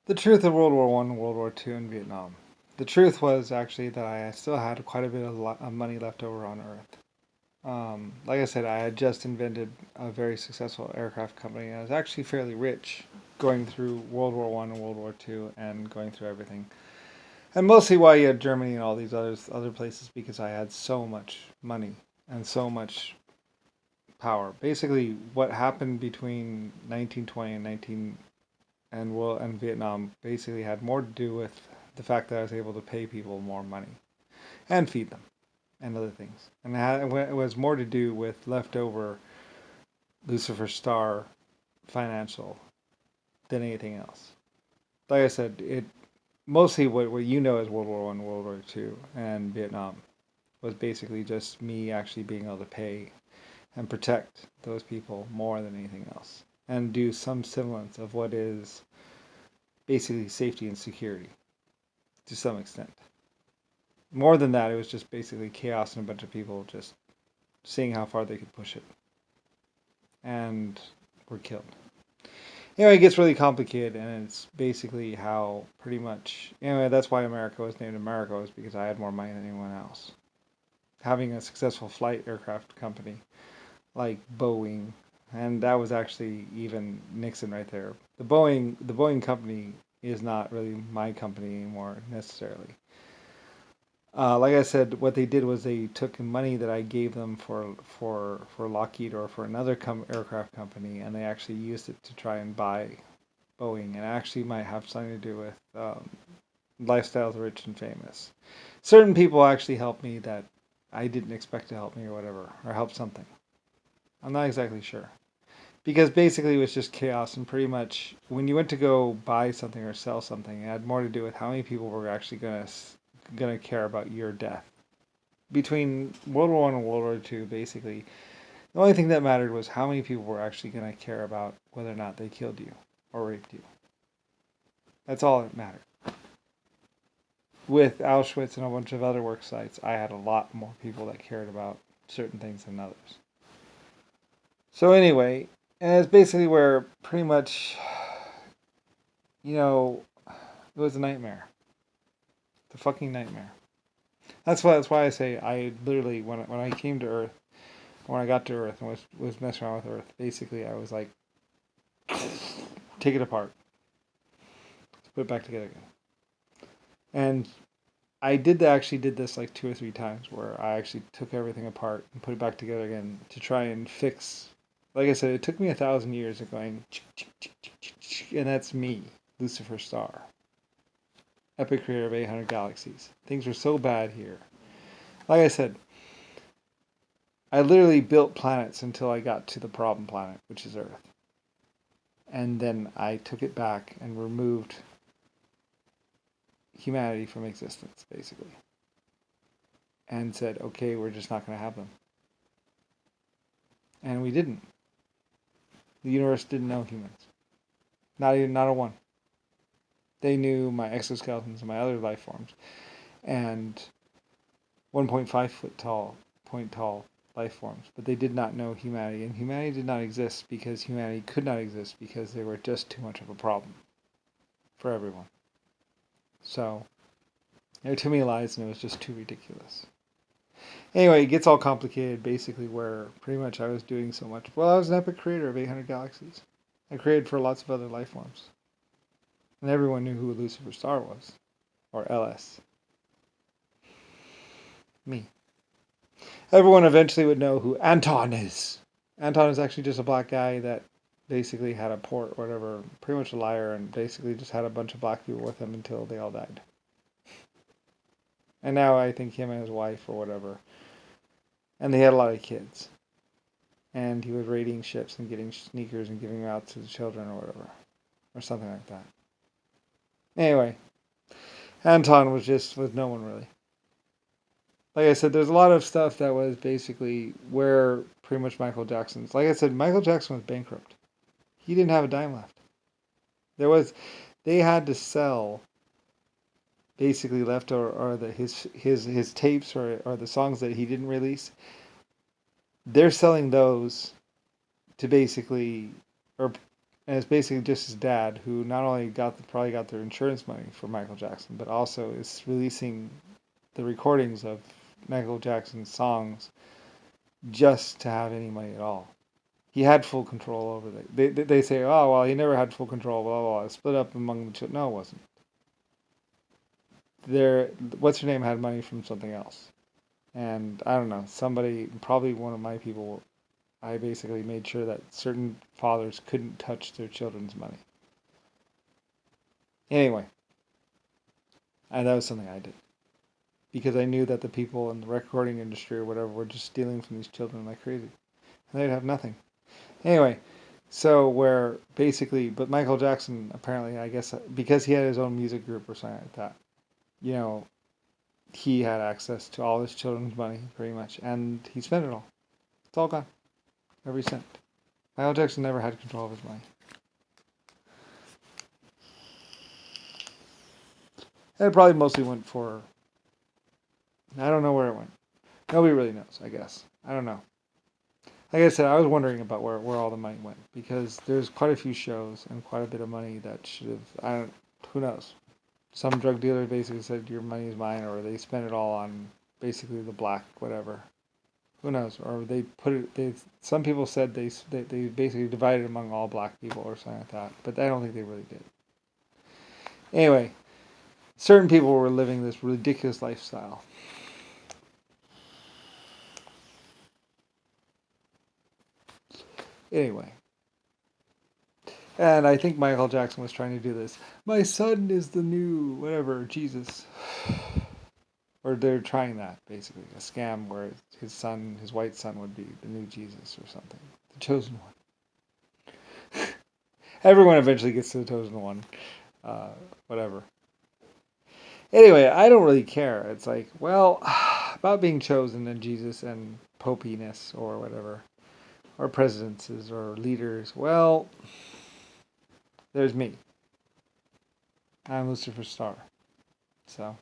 The truth of World War One, World War Two, and Vietnam. The truth was actually that I still had quite a bit of money left over on Earth. Like I said, I had just invented a very successful aircraft company, and I was actually fairly rich going through World War One and World War Two, and going through everything. And mostly why you had Germany and all these other places because I had so much money and so much power. Basically, what happened between 1920 and 19 and Vietnam basically had more to do with the fact that I was able to pay people more money and feed them and other things, and it was more to do with leftover Lucifer Star financial than anything else. Like I said, it mostly what you know as World War One, World War Two, and Vietnam was basically just me actually being able to pay and protect those people more than anything else, and do some semblance of what is basically safety and security to some extent. More than that, it was just basically chaos and a bunch of people just seeing how far they could push it, and were killed. Anyway, it gets really complicated, and it's basically how pretty much. Anyway, that's why America was named America, was because I had more money than anyone else. Having a successful flight aircraft company like Boeing, and that was actually even Nixon right there. The Boeing company is not really my company anymore necessarily. Like I said, what they did was they took money that I gave them for Lockheed or for another aircraft company, and they actually used it to try and buy Boeing, and actually might have something to do with lifestyles rich and famous. Certain people actually helped me that I didn't expect to help me or whatever, or help something. I'm not exactly sure. Because basically it was just chaos, and pretty much when you went to go buy something or sell something, it had more to do with how many people were actually gonna care about your death. Between World War One and World War Two, basically, the only thing that mattered was how many people were actually gonna care about whether or not they killed you or raped you. That's all that mattered. With Auschwitz and a bunch of other work sites, I had a lot more people that cared about certain things than others. So anyway, and it's basically where pretty much, you know, it was a nightmare. It's a fucking nightmare. That's why I say I literally when I came to Earth, when I got to Earth and was messing around with Earth, basically I was like, take it apart, put it back together again. And actually did this like two or three times where I actually took everything apart and put it back together again to try and fix. Like I said, it took me 1,000 years of going, and that's me, Lucifer Star, epic creator of 800 galaxies. Things were so bad here. Like I said, I literally built planets until I got to the problem planet, which is Earth. And then I took it back and removed humanity from existence, basically. And said, okay, we're just not going to have them. And we didn't. The universe didn't know humans. Not a one. They knew my exoskeletons and my other life forms. And 1.5 foot tall, point tall life forms. But they did not know humanity. And humanity did not exist because humanity could not exist because they were just too much of a problem for everyone. So there were too many lies and it was just too ridiculous. Anyway, it gets all complicated basically where pretty much I was doing so much. Well, I was an epic creator of 800 galaxies. I created for lots of other life forms. And everyone knew who Lucifer Star was. Or LS. Me. Everyone eventually would know who Anton is. Anton is actually just a black guy that basically had a port or whatever, pretty much a liar, and basically just had a bunch of black people with him until they all died. And now I think him and his wife or whatever. And they had a lot of kids. And he was raiding ships and getting sneakers and giving them out to the children or whatever. Or something like that. Anyway, Anton was no one really. Like I said, there's a lot of stuff that was basically where pretty much Michael Jackson's. Like I said, Michael Jackson was bankrupt. He didn't have a dime left. There was, they had to sell basically left or his tapes or the songs that he didn't release. They're selling those to basically, or And it's basically just his dad who not only probably got their insurance money for Michael Jackson, but also is releasing the recordings of Michael Jackson's songs just to have any money at all. He had full control over it. They say, oh, well, he never had full control, blah, blah, blah. It's split up among the children. No, it wasn't. What's her name had money from something else. And I don't know, somebody, probably one of my people, I basically made sure that certain fathers couldn't touch their children's money. Anyway, and that was something I did. Because I knew that the people in the recording industry or whatever were just stealing from these children like crazy. And they'd have nothing. Anyway, so where basically, but Michael Jackson apparently, I guess, because he had his own music group or something like that, you know, he had access to all his children's money pretty much, and he spent it all. It's all gone, every cent. Michael Jackson never had control of his money. And it probably mostly went for, I don't know where it went. Nobody really knows, I guess. I don't know. Like I said, I was wondering about where all the money went because there's quite a few shows and quite a bit of money that should have. Who knows? Some drug dealer basically said your money is mine, or they spent it all on basically the black whatever. Who knows? Or they put it. Some people said they basically divided among all black people or something like that, but I don't think they really did. Anyway, certain people were living this ridiculous lifestyle. Anyway. And I think Michael Jackson was trying to do this. My son is the new whatever Jesus, or they're trying that basically a scam where his white son, would be the new Jesus or something, the chosen one. Everyone eventually gets to the chosen one, whatever. Anyway, I don't really care. It's like, well, about being chosen and Jesus and popiness or whatever, or presidences or leaders. Well, there's me. I'm Lucifer Star. So,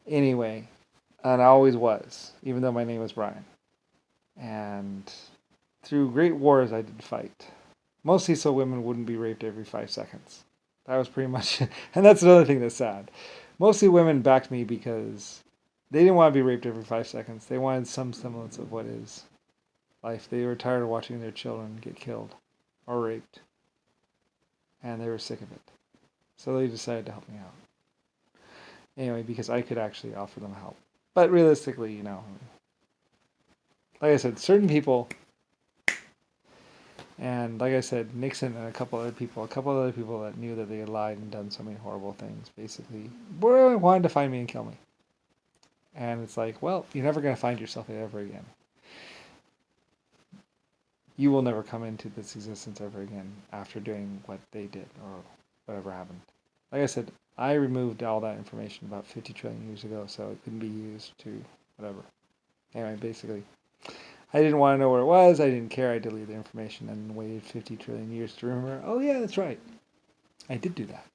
anyway, and I always was, even though my name was Brian. And through great wars I did fight. Mostly so women wouldn't be raped every 5 seconds. That was pretty much it. And that's another thing that's sad. Mostly women backed me because they didn't want to be raped every 5 seconds. They wanted some semblance of what is life. They were tired of watching their children get killed or raped. And they were sick of it. So they decided to help me out. Anyway, because I could actually offer them help. But realistically, like I said, certain people, and like I said, Nixon and a couple other people that knew that they had lied and done so many horrible things, basically, wanted to find me and kill me. And it's like, well, you're never going to find yourself ever again. You will never come into this existence ever again after doing what they did or whatever happened. Like I said, I removed all that information about 50 trillion years ago, so it couldn't be used to whatever. Anyway, basically, I didn't want to know where it was. I didn't care. I deleted the information and waited 50 trillion years to remember, oh yeah, that's right. I did do that.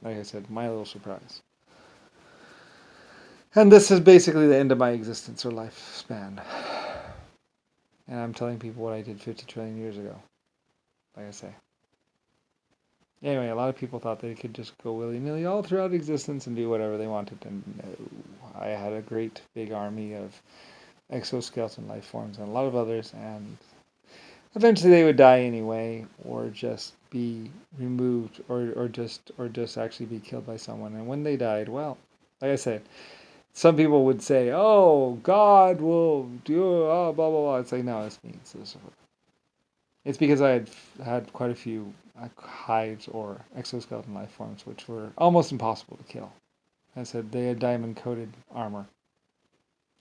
Like I said, my little surprise. And this is basically the end of my existence or lifespan. And I'm telling people what I did 50 trillion years ago. Like I say. Anyway, a lot of people thought they could just go willy-nilly all throughout existence and do whatever they wanted. And no, I had a great big army of exoskeleton life forms and a lot of others. And eventually they would die anyway, or just be removed, or just actually be killed by someone. And when they died, well, like I said, some people would say, "Oh, God will do blah blah blah." It's like, no, it's me. It's because I had quite a few hives or exoskeleton life forms, which were almost impossible to kill. I said they had diamond-coated armor,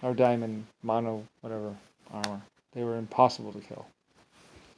or diamond mono whatever armor. They were impossible to kill.